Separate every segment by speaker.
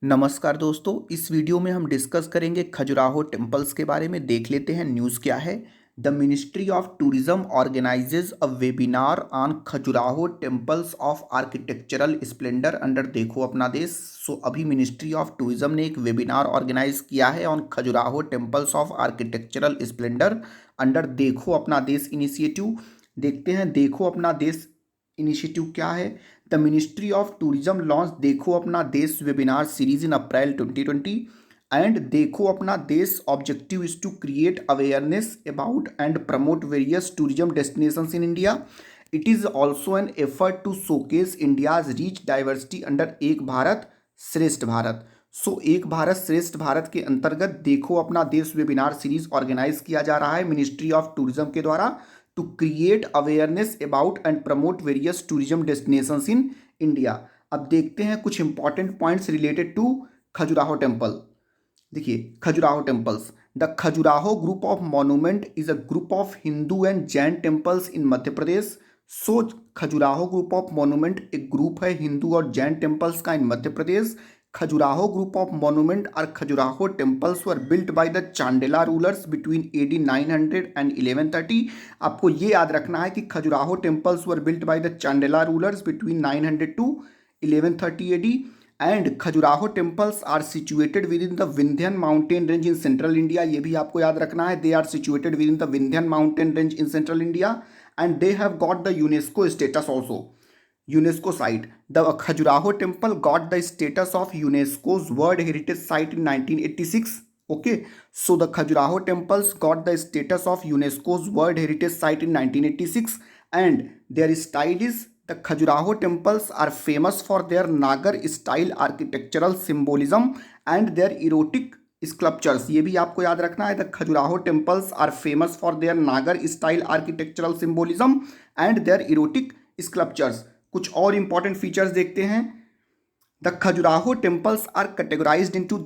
Speaker 1: नमस्कार दोस्तों, इस वीडियो में हम डिस्कस करेंगे खजुराहो टेम्पल्स के बारे में। देख लेते हैं न्यूज़ क्या है। The ministry of tourism organises a webinar on Khajuraho temples of architectural Splendor under देखो अपना देश। अभी मिनिस्ट्री ऑफ टूरिज्म ने एक वेबिनार ऑर्गेनाइज किया है on Khajuraho temples of architectural Splendor under देखो अपना देश इनिशिएटिव। देखते हैं देखो अपना देश इनिशिएटिव क्या है। The ministry of tourism launch Dekho Apna Desh webinar series in April 2020 and Dekho Apna Desh objective is to create awareness about and promote various tourism destinations in India. It is also an effort to showcase India's rich diversity under Ek Bharat श्रेष्ठ भारत. एक भारत श्रेष्ठ भारत के अंतर्गत देखो Apna Desh webinar series organise किया जा रहा है मिनिस्ट्री ऑफ टूरिज्म के द्वारा to create awareness about and promote various tourism destinations in India. अब देखते हैं कुछ important points related to Khajuraho temple. देखिए Khajuraho temples. The Khajuraho group of monument is a group of Hindu and Jain temples in Madhya Pradesh. Khajuraho group of monument एक group है हिंदू और Jain temples का in Madhya Pradesh. Khajuraho group of monument और Khajuraho temples were built by the Chandela rulers between AD 900 and 1130. आपको ये याद रखना है कि Khajuraho temples were built by the Chandela rulers between 900 to 1130 AD. And Khajuraho temples are situated within the Vindhyan mountain range in central India. ये भी आपको याद रखना है. They are situated within the Vindhyan mountain range in central India and they have got the UNESCO status also. UNESCO site. The Khajuraho temple got the status of UNESCO's World Heritage Site in 1986. Okay, so the Khajuraho temples got the status of UNESCO's World Heritage Site in 1986 and their style is the Khajuraho temples are famous for their Nagar style architectural symbolism and their erotic sculptures. ये भी आपको याद रखना है. The Khajuraho temples are famous for their Nagar style architectural symbolism and their erotic sculptures. कुछ और important features देखते हैं. The Khajuraho temples are categorized into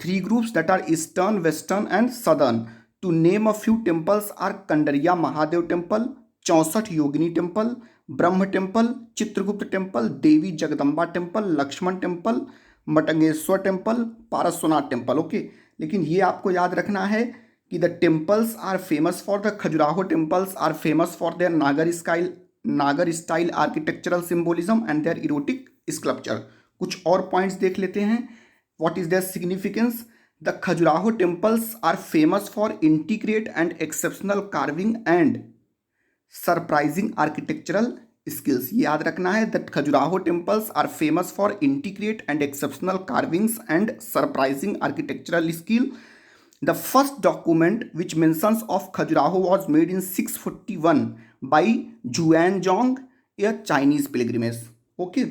Speaker 1: 3 groups that are eastern, western and southern. To name a few temples are Kandariya Mahadev temple, 64 Yogini temple, Brahma temple, Chitragupta temple, Devi Jagdamba temple, Lakshman temple, Matangeshwar temple, Parsvanath temple. Okay, लेकिन ये आपको याद रखना है कि the temples are famous for the Khajuraho temples are famous for their Nagara style architectural symbolism and their erotic sculpture. कुछ और points देख लेते हैं. What is their significance. The Khajuraho temples are famous for integrate and exceptional carving and surprising architectural skills. ये याद रखना है. The Khajuraho temples are famous for integrate and exceptional carvings and surprising architectural skill. The first document which mentions of Khajuraho was made in 641 by Xuanzang, a Chinese pilgrimage. Okay.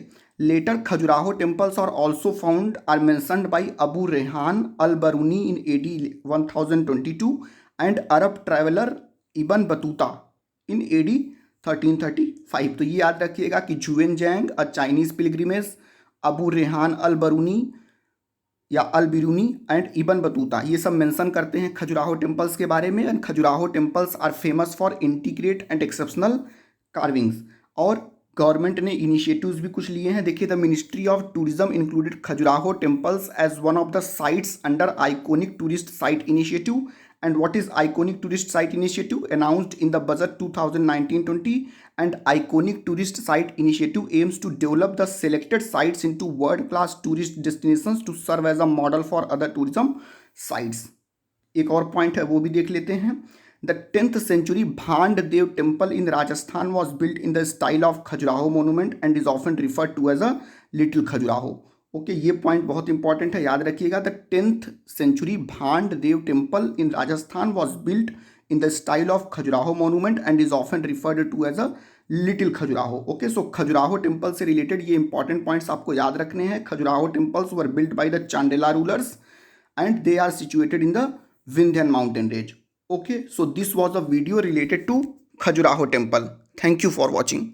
Speaker 1: Later, Khajuraho temples are also mentioned by Abu Rehan al-Baruni in AD 1022 and Arab traveler Ibn Battuta in AD 1335. तो ये याद रखिएगा कि Xuanzang a Chinese pilgrimage, Abu Rayhan al Biruni या al Biruni and Ibn Battuta ये सब mention करते हैं खजुराहो टेम्पल्स के बारे में. And Khajuraho temples are famous for integrate and exceptional carvings. और गवर्नमेंट ने इनिशिएटिव्स भी कुछ लिए हैं. देखिए, the ministry of tourism included Khajuraho temples as one of the sites under iconic tourist site initiative. And what is iconic tourist site initiative? Announced in the budget 2019-20, and iconic tourist site initiative aims to develop the selected sites into world-class tourist destinations to serve as a model for other tourism sites. एक और point है वो भी देख लेते हैं. The 10th century Bhandev temple in Rajasthan was built in the style of Khajuraho monument and is often referred to as a Little Khajuraho. Okay, ये point बहुत इंपॉर्टेंट है, याद रखिएगा. The 10th century Bhanddeva temple in Rajasthan was built in the style of Khajuraho monument and is often referred to as a little Khajuraho. Okay, so Khajuraho temple से related ये important points आपको याद रखने हैं. Khajuraho temples were built by the Chandela rulers and they are situated in the Vindhyan mountain range. Okay, so this was a video related to Khajuraho temple. Thank you for watching.